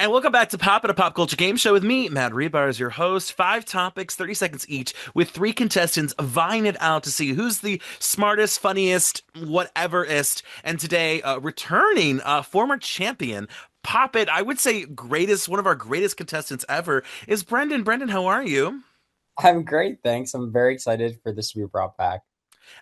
And welcome back to Pop at a Pop Culture Game Show with me, Matt Rebar, as your host. 5 topics, 30 seconds each, with 3 contestants vying it out to see who's the smartest, funniest, whateverist. And today, returning former champion, Pop It, I would say greatest, one of our greatest contestants ever, is Brendan. Brendan, how are you? I'm great, thanks. I'm very excited for this to be brought back.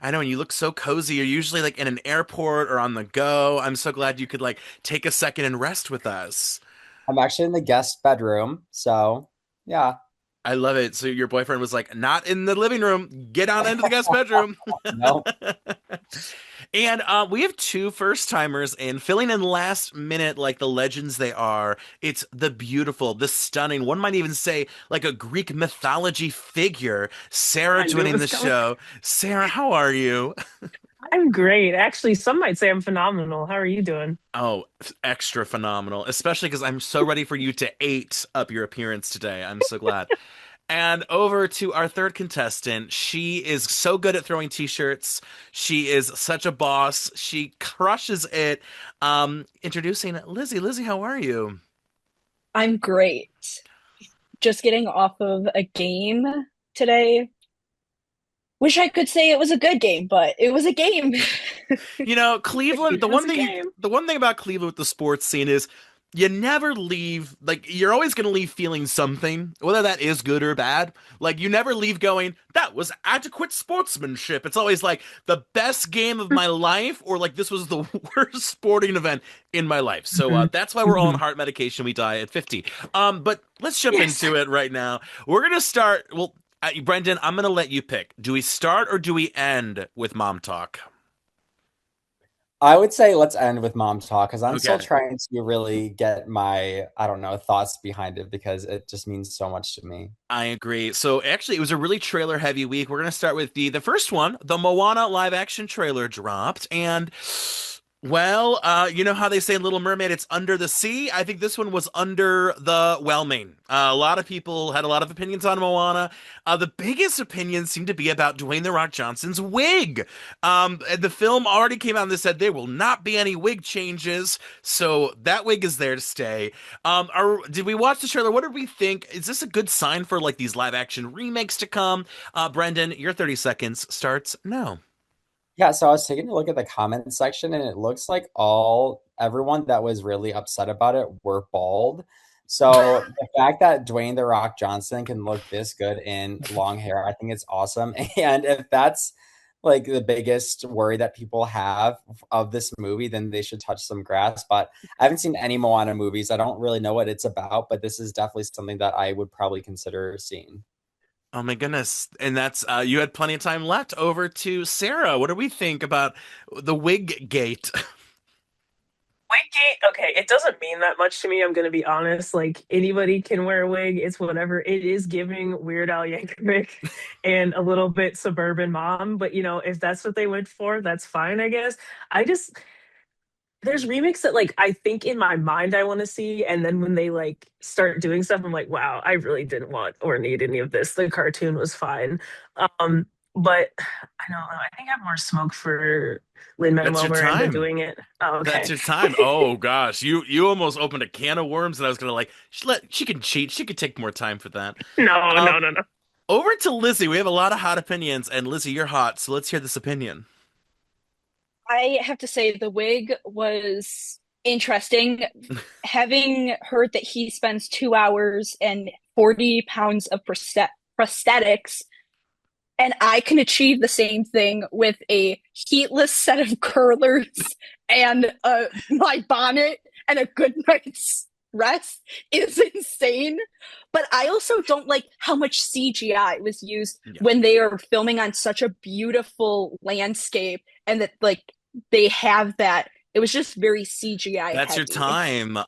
I know, and you look so cozy. You're usually like in an airport or on the go. I'm so glad you could like take a second and rest with us. I'm actually in the guest bedroom, so yeah. I love it. So your boyfriend was like, not in the living room. Get on into the guest bedroom. No, And we have 2 first timers and filling in last minute like the legends they are. It's the beautiful, the stunning, one might even say like a Greek mythology figure, Sarah I knew it joining was the coming. show. Sarah, how are you? I'm great. Actually, some might say I'm phenomenal. How are you doing? Oh, extra phenomenal, especially because I'm so ready for you to ate up your appearance today. I'm so glad. And over to our third contestant. She is so good at throwing t-shirts. She is such a boss. She crushes it. Introducing Lizzie. Lizzie, how are you? I'm great. Just getting off of a game today. Wish I could say it was a good game, but it was a game. You know, Cleveland, It was a game. the one thing about Cleveland with the sports scene is you never leave, like you're always going to leave feeling something, whether that is good or bad. Like you never leave going, that was adequate sportsmanship. It's always like the best game of my life or like this was the worst sporting event in my life. So Mhm. that's why we're all on Mhm. heart medication. We die at 50. But let's jump Yes. into it right now. We're going to start, well, Brendan, I'm going to let you pick. Do we start or do we end with Mom Talk? I would say let's end with mom talk because I'm still Okay. trying to really get my, I don't know, thoughts behind it because it just means so much to me. I agree. So actually, it was a really trailer heavy week. We're gonna start with the first one. The Moana live action trailer dropped, and well, you know how they say in Little Mermaid, it's under the sea. I think this one was under the whelming. A lot of people had a lot of opinions on Moana. The biggest opinions seem to be about Dwayne the Rock Johnson's wig. And the film already came out and they said there will not be any wig changes, so that wig is there to stay. Did we watch the trailer? What did we think? Is this a good sign for like these live action remakes to come? Brendan, your 30 seconds starts now. Yeah, so I was taking a look at the comment section and it looks like everyone that was really upset about it were bald. So the fact that Dwayne The Rock Johnson can look this good in long hair, I think it's awesome. And if that's like the biggest worry that people have of this movie, then they should touch some grass. But I haven't seen any Moana movies. I don't really know what it's about, but this is definitely something that I would probably consider seeing. Oh my goodness. And that's you had plenty of time left. Over to Sarah. What do we think about the wig gate? Wiggate, okay, it doesn't mean that much to me. I'm gonna be honest. Like anybody can wear a wig. It's whatever. It is giving Weird Al Yankovic and a little bit suburban mom. But if that's what they went for, that's fine, I guess. I just there's remakes that like I think in my mind I want to see, and then when they like start doing stuff, I'm like, wow, I really didn't want or need any of this. The cartoon was fine, but I don't know. I think I have more smoke for Lin That's Manuel your Miranda time. doing it. Oh, That's okay. your time. Oh gosh. You almost opened a can of worms and I was gonna like she can cheat. She could take more time for that. No, Um no, no, no. Over to Lizzie. We have a lot of hot opinions, and Lizzie, you're hot, so let's hear this opinion. I have to say the wig was interesting. Having heard that he spends 2 hours and 40 pounds of prosthetics, and I can achieve the same thing with a heatless set of curlers and my bonnet and a good night's rest is insane. But I also don't like how much CGI was used Yeah. when they are filming on such a beautiful landscape and that like they have that. It was just very CGI That's your heavy. time.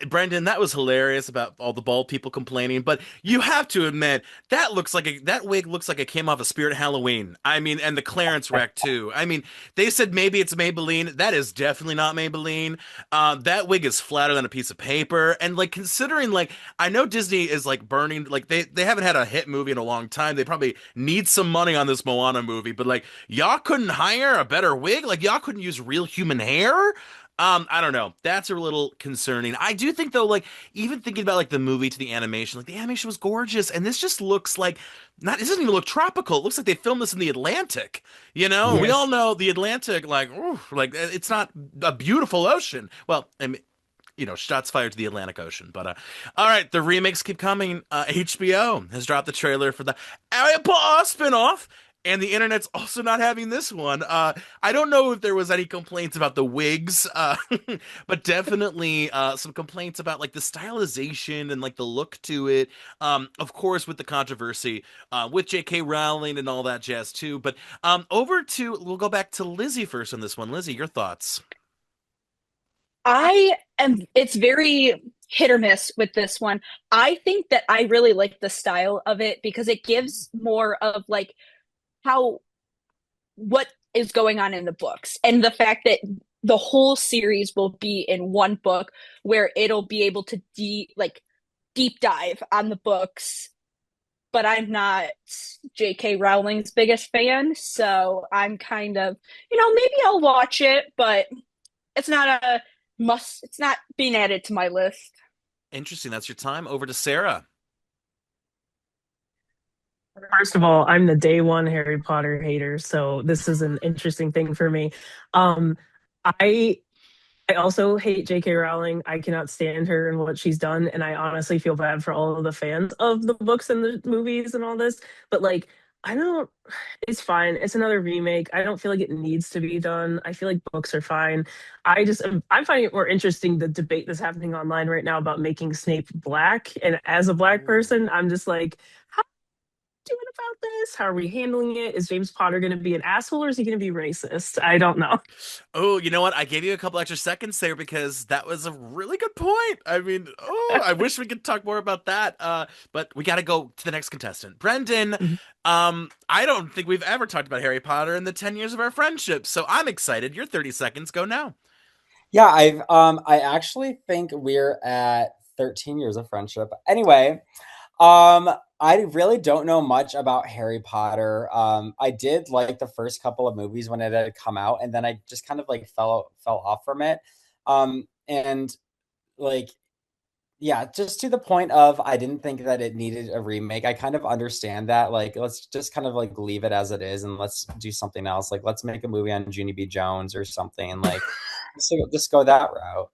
Brendan, that was hilarious about all the bald people complaining, but you have to admit that wig looks like it came off a Spirit Halloween. I mean, and the clearance rack too. I mean, they said maybe it's Maybelline. That is definitely not Maybelline. That wig is flatter than a piece of paper. And like considering like I know Disney is like burning like they haven't had a hit movie in a long time. They probably need some money on this Moana movie, but like y'all couldn't hire a better wig? Like y'all couldn't use real human hair? I don't know. That's a little concerning. I do think though, like even thinking about like the movie to the animation, like the animation was gorgeous, and this just looks like not. It doesn't even look tropical. It looks like they filmed this in the Atlantic. You know, and we all Yes. know the Atlantic, like, ooh, like it's not a beautiful ocean. Well, I mean, shots fired to the Atlantic Ocean. But all right, the remakes keep coming. HBO has dropped the trailer for the Harry Potter spinoff. And the internet's also not having this one. I don't know if there was any complaints about the wigs, but definitely some complaints about like the stylization and like the look to it. Of course, with the controversy with J.K. Rowling and all that jazz too. But we'll go back to Lizzie first on this one. Lizzie, your thoughts? It's very hit or miss with this one. I think that I really like the style of it because it gives more of like how what is going on in the books and the fact that the whole series will be in one book where it'll be able to deep dive on the books. But I'm not J.K. Rowling's biggest fan, so I'm kind of, maybe I'll watch it, but it's not a must. It's not being added to my list. Interesting. That's your time. Over to Sarah. First of all, I'm the day one Harry Potter hater, so this is an interesting thing for me. Um, I I also hate J.K. Rowling. I cannot stand her and what she's done, and I honestly feel bad for all of the fans of the books and the movies and all this. But like, I don't. It's fine. It's another remake. I don't feel like it needs to be done. I feel like books are fine. I'm finding it more interesting the debate that's happening online right now about making Snape black. And as a black person, I'm just like, doing about this? How are we handling it? Is James Potter going to be an asshole or is he going to be racist? I don't know. Oh, you know what? I gave you a couple extra seconds there because that was a really good point. I mean, oh, I wish we could talk more about that. But we got to go to the next contestant. Brendan, I don't think we've ever talked about Harry Potter in the 10 years of our friendship, so I'm excited. Your 30 seconds go now. Yeah, I actually think we're at 13 years of friendship. Anyway, I really don't know much about Harry Potter. I did like the first couple of movies when it had come out, and then I just kind of like fell off from it. And like, yeah, just to the point of I didn't think that it needed a remake. I kind of understand that. Like, let's just kind of like leave it as it is, and let's do something else. Like, let's make a movie on Junie B. Jones or something, and like, just go that route.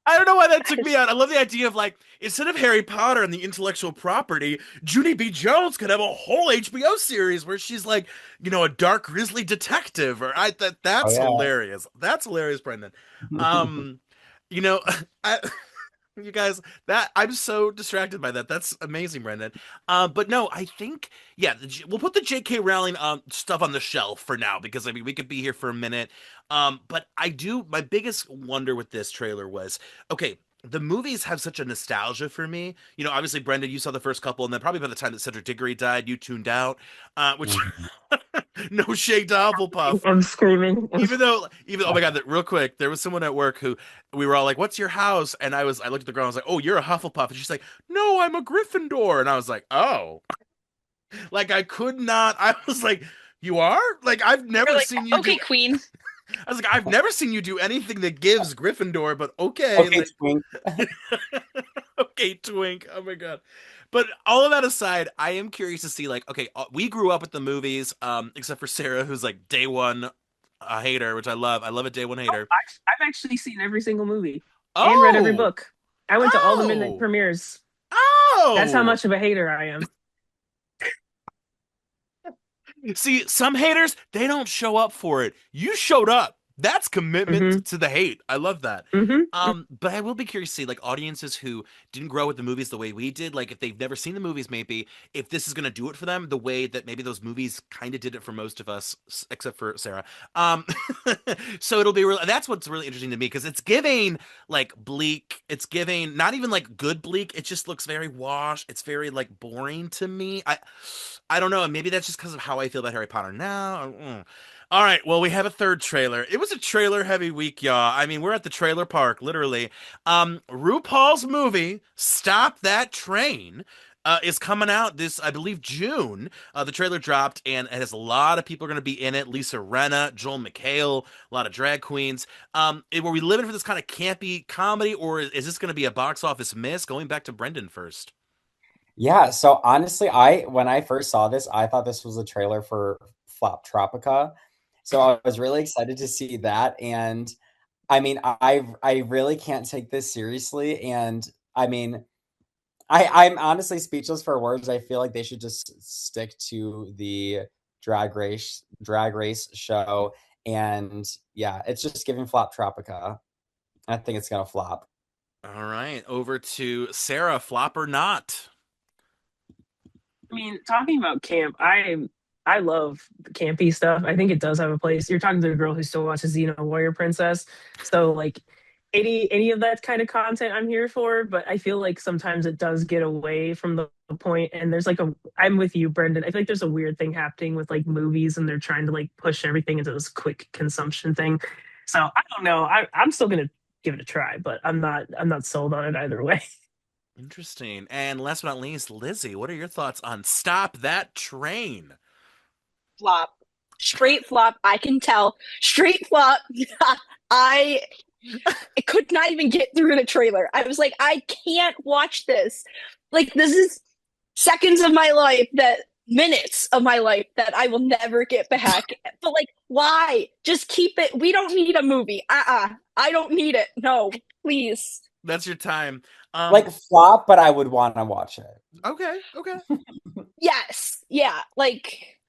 I don't know why that took me out. I love the idea of like instead of Harry Potter and the intellectual property, Junie B. Jones could have a whole HBO series where she's like, a dark grisly detective. Or Oh that's yeah. hilarious. That's hilarious, Brendan. Um, you know, I, you guys, that I'm so distracted by that. That's amazing, Brendan. But no, I think yeah, we'll put the J.K. Rowling stuff on the shelf for now because I mean we could be here for a minute. But I do my biggest wonder with this trailer was okay. The movies have such a nostalgia for me. Obviously, Brendan, you saw the first couple, and then probably by the time that Cedric Diggory died, you tuned out. Which Mhm. no shade to Hufflepuff. I'm screaming. Even oh my god, real quick, there was someone at work who we were all like, "What's your house?" And I looked at the girl, I was like, "Oh, you're a Hufflepuff," and she's like, "No, I'm a Gryffindor," and I was like, "Oh," like I could not. I was like, "You are?" Like I've You're never like, seen you do. okay, Queen. I was like, "I've never seen you do anything that gives Gryffindor," but okay, Okay, like, Twink. okay, Twink. Oh my god. But all of that aside, I am curious to see like, okay, we grew up with the movies, except for Sarah, who's like day one a hater, which I love. I love a day one Oh, hater. I've actually seen every single movie and read every Oh, book. I went to all the midnight oh, premieres. That's how oh. much of a hater I am. See, some haters, they don't show up for it. You showed up. That's commitment Hmm. to the hate. I love that. Hmm. But I will be curious to see like audiences who didn't grow with the movies the way we did, like if they've never seen the movies, maybe if this is gonna do it for them the way that maybe those movies kind of did it for most of us, except for Sarah. Um, so it'll be real. That's what's really interesting to me because it's giving like bleak. It's giving not even like good bleak. It just looks very washed. It's very like boring to me. I don't know. And maybe that's just because of how I feel about Harry Potter now. All right, well, we have a third trailer. It was a trailer heavy week, y'all. I mean, we're at the trailer park, literally. RuPaul's movie, Stop That Train. is coming out this, I believe, June. The trailer dropped, and it has a lot of people going to be in it. Lisa Rinna, Joel McHale, a lot of drag queens. Were we living for this kind of campy comedy, or is this going to be a box office miss? Going back to Brendan first. Yeah, so honestly, I when I first saw this, I thought this was a trailer for Flop Tropica. So I was really excited to see that. And I mean, I really can't take this seriously. And I mean, I'm honestly speechless for words. I feel like they should just stick to the drag race show. And yeah, it's just giving Flop Tropica. I think it's gonna flop. All right, over to Sarah, flop or not? I mean, talking about camp, I love campy stuff. I think it does have a place. You're talking to a girl who still watches Xena Warrior Princess, so like any of that kind of content I'm here for. But I feel like sometimes it does get away from the point. And there's like a I'm with you, Brendan. I feel like there's a weird thing happening with like movies, and they're trying to like push everything into this quick consumption thing. So I don't know. I'm still gonna give it a try, but I'm not sold on it either way. Interesting. And last but not least, Lizzie, what are your thoughts on Stop That Train? Flop. Straight flop. I can tell. Straight flop. I I could not even get through the trailer. I was like, I can't watch this. Like, this is seconds of my life that minutes of my life that I will never get back. But like, why? Just keep it. We don't need a movie. I don't need it. No, please. That's your time. Like flop, but I would want to watch it. Okay, okay. Yes. Yeah. Like,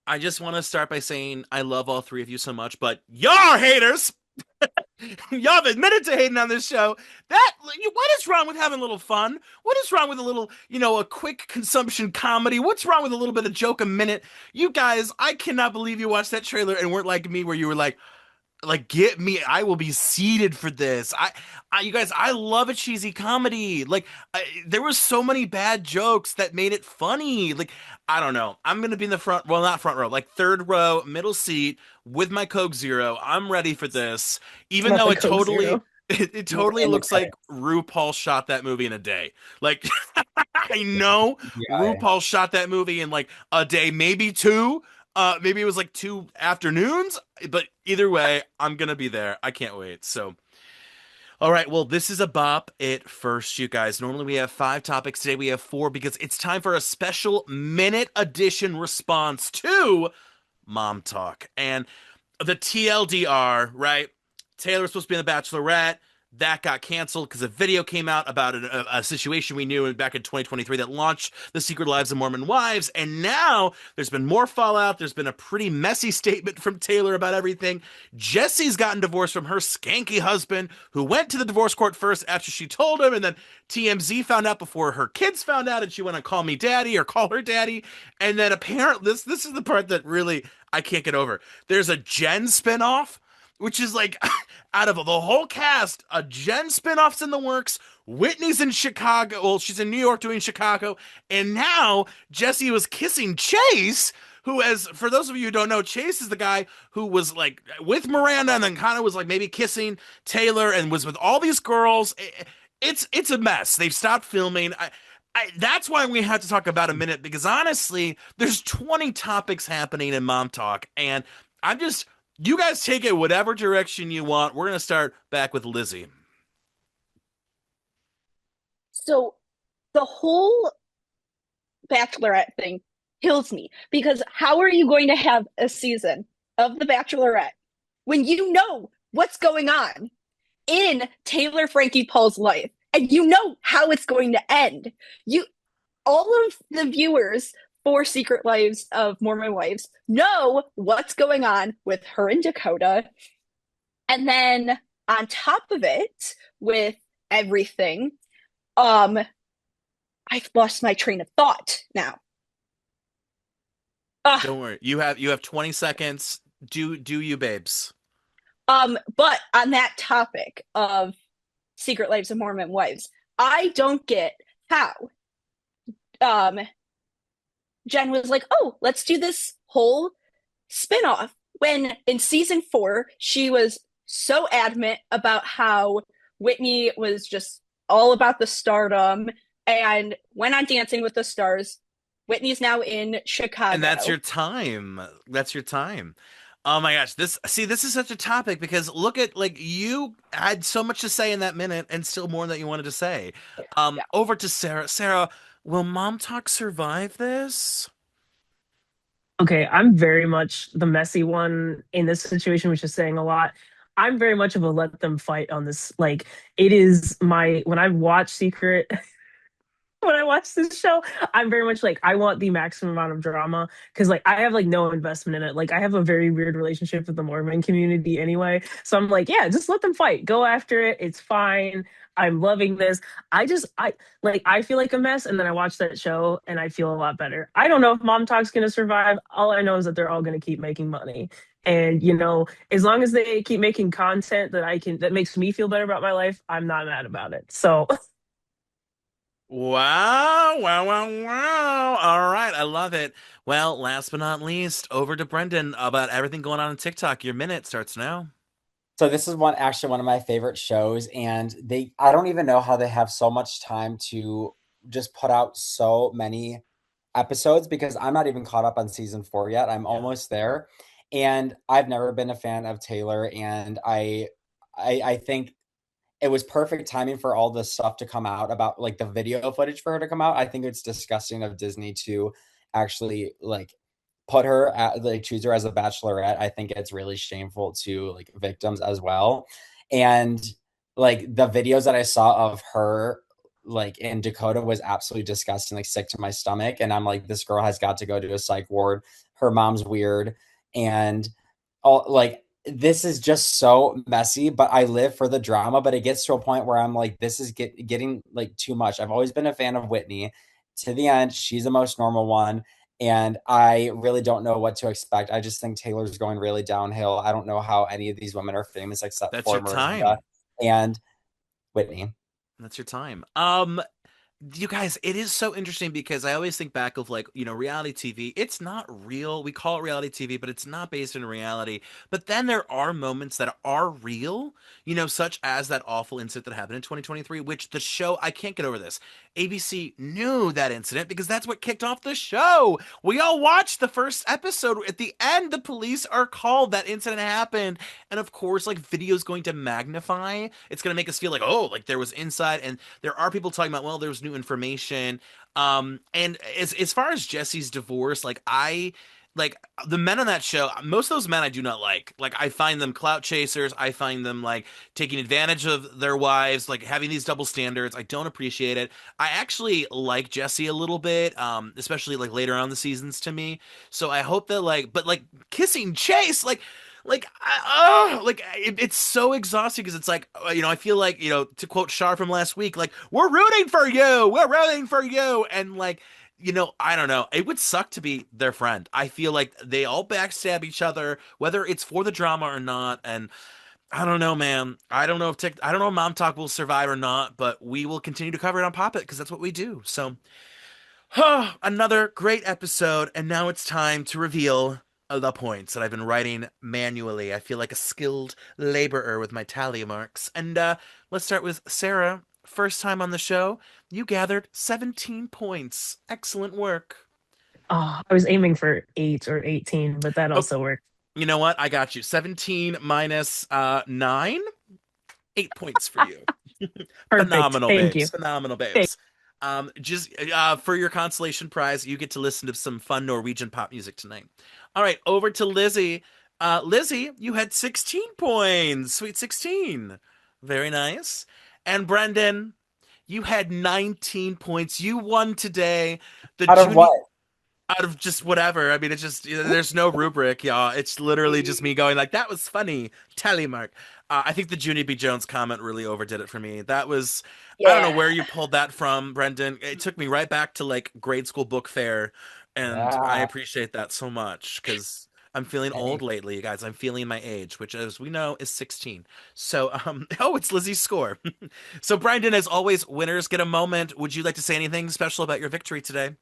I just want to start by saying I love all three of you so much, but y'all are haters. Y'all have admitted to hating on this show. What is wrong with having a little fun? What is wrong with a little, a quick consumption comedy? What's wrong with a little bit of joke a minute? You guys, I cannot believe you watched that trailer and weren't like me, where you were like, get me, I will be seated for this. You guys, I love a cheesy comedy. Like, there was so many bad jokes that made it funny. Like, I don't know, I'm gonna be in the front, well, not front row, like third row, middle seat with my Coke Zero. I'm ready for this, even Not though the it Coke totally Zero. it totally In the looks like credits. RuPaul shot that movie in a day. Like, I know Yeah. RuPaul shot that movie in like a day, maybe two. Maybe it was like 2 afternoons, but either way, I'm gonna be there. I can't wait. So, all right. Well, this is a bop at first, you guys. Normally we have 5 topics. Today we have 4 because it's time for a special minute edition response to Mom Talk. And the TLDR, right? Taylor's supposed to be in The Bachelorette. That got canceled because a video came out about a situation we knew back in 2023 that launched The Secret Lives of Mormon Wives. And now there's been more fallout. There's been a pretty messy statement from Taylor about everything. Jesse's gotten divorced from her skanky husband, who went to the divorce court first after she told him. And then TMZ found out before her kids found out. And she went on Call Me Daddy or Call Her Daddy. And then apparently, this is the part that really I can't get over. There's a Jen spinoff, which is like, out of the whole cast, a Jen spinoff's in the works. Whitney's in Chicago. Well, she's in New York doing Chicago. And now Jesse was kissing Chase, who, as for those of you who don't know, Chase is the guy who was like with Miranda and then kind of was like maybe kissing Taylor and was with all these girls. It's a mess. They've stopped filming. That's why we have to talk about a minute, because honestly, there's 20 topics happening in Mom Talk, and I'm just, you guys take it whatever direction you want. We're gonna start back with Lizzie. so the whole Bachelorette thing kills me because how are you going to have a season of The Bachelorette when you know what's going on in Taylor Frankie Paul's life and you know how it's going to end? You, all of the viewers for Secret Lives of Mormon Wives know what's going on with her and Dakota. And then on top of it, with everything, um, I've lost my train of thought now. Ugh. Don't worry. You have 20 seconds. Do you, babes? But on that topic of Secret Lives of Mormon Wives, I don't get how um Jen was like, "Oh, let's do this whole spinoff." When in season 4, she was so adamant about how Whitney was just all about the stardom and went on Dancing with the Stars. Whitney's now in And that's your Chicago. time. That's your time. Oh my gosh, this is such a topic because look at like you had so much to say in that minute and still more that you wanted to say. Yeah. Over to Sarah. Sarah, will Mom Talk survive this? Okay, I'm very much the messy one in this situation, which is saying a lot. I'm very much of a let them fight on this. Like, it is my, when I watch Secret, when I watch this show, I'm very much like I want the maximum amount of drama because like I have like no investment in it. Like I have a very weird relationship with the Mormon community anyway. So I'm like, yeah, just let them fight. Go after it. It's fine. I'm loving this. I feel like a mess and then I watch that show and I feel a lot better. I don't know if Mom Talk's gonna survive. All I know is that they're all gonna keep making money. And as long as they keep making content that makes me feel better about my life, I'm not mad about it. So Wow, wow, wow, wow. All right, I love it. Well, last but not least, over to Brendan about everything going on TikTok. Your minute starts now. So this is one of my favorite shows, and I don't even know how they have so much time to just put out so many episodes because I'm not even caught up on season 4 yet. I'm Yeah. almost there. And I've never been a fan of Taylor, and I think it was perfect timing for all this stuff to come out about like the video footage for her to come out. I think it's disgusting of Disney to actually like put her at like choose her as a bachelorette. I think it's really shameful to like victims as well. And like the videos that I saw of her like in Dakota was absolutely disgusting, like sick to my stomach. And I'm like, this girl has got to go to a psych ward. Her mom's weird. And all like this is just so messy, but I live for the drama. But it gets to a point where I'm like, this is getting like too much. I've always been a fan of Whitney. To the end, she's the most normal one, and I really don't know what to expect. I just think Taylor's going really downhill. I don't know how any of these women are famous except That's for your Miranda time. and Whitney. That's your time. You guys, it is so interesting because I always think back of like, reality TV. It's not real. We call it reality TV, but it's not based in reality. But then there are moments that are real, such as that awful incident that happened in 2023, which the show, I can't get over this. ABC knew that incident because that's what kicked off the show. We all watched the first episode. At the end, the police are called. That incident happened. And of course, like video is going to magnify. It's going to make us feel like, oh, like there was inside. And there are people talking about, well, there was new information. And as far as Jesse's divorce, like the men on that show, most of those men I do not like. Like I find them clout chasers. I find them like taking advantage of their wives, like having these double standards. I don't appreciate it. I actually like Jesse a little bit, especially like later on the seasons to me. So I hope that but like kissing Chase, it's so exhausting because it's like I feel like to quote Shar from last week, like we're rooting for you, and like I don't know, it would suck to be their friend. I feel like they all backstab each other, whether it's for the drama or not, and I don't know, man. I don't know if Mom Talk will survive or not, but we will continue to cover it on Pop It because that's what we do. So another great episode, and now it's time to reveal the points that I've been writing manually. I feel like a skilled laborer with my tally marks. And let's start with Sarah. First time on the show, you gathered 17 points. Excellent work. I was aiming for 8 or 18, but that Oh, also worked. you know what? I got you. 17 minus 9, 8 points for you. Perfect. Phenomenal, Thank you. babes. Phenomenal, Thank babes. Just for your consolation prize, you get to listen to some fun Norwegian pop music tonight. All right, over to Lizzie. Lizzie, you had 16 points. Sweet 16. Very nice. And Brendan, you had 19 points. You won today. The Out of Junie what? out of just whatever. I mean, it's just there's no rubric, y'all. It's literally just me going like, "That was funny." Tally mark. I think the Junie B. Jones comment really overdid it for me. That was I don't know Yeah. where you pulled that from, Brendan. It took me right back to like grade school book fair, and I Yeah. appreciate that so much because I'm feeling old Hey, lately, you guys. I'm feeling my age, which, as we know, is 16. So, oh, it's Lizzie's score. So, Brendan, as always, winners get a moment. Would you like to say anything special about your victory today?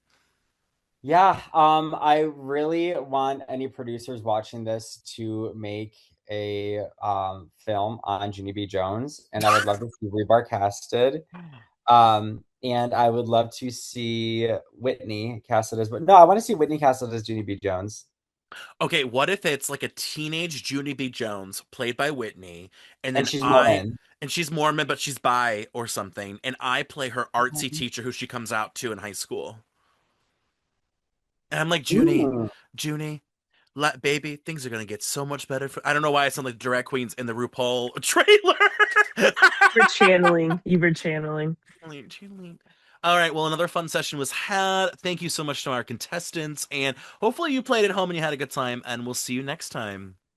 yeah, I really want any producers watching this to make a film on Junie B. Jones, and I would love to see Rebar casted. And I would love to see Whitney casted as, no, I want to see Whitney casted as Junie B. Jones. Okay, what if it's like a teenage Junie B. Jones played by Whitney, and And then she's I Mormon. and she's Mormon, but she's bi or something, and I play her artsy teacher who she comes out to in high school. And I'm like, Ooh. Junie, baby, things are gonna get so much better. I don't know why I sound like drag queens in the RuPaul trailer. We're channeling. You were channeling. All right, well, another fun session was had. Thank you so much to our contestants, and hopefully you played at home and you had a good time, and we'll see you next time.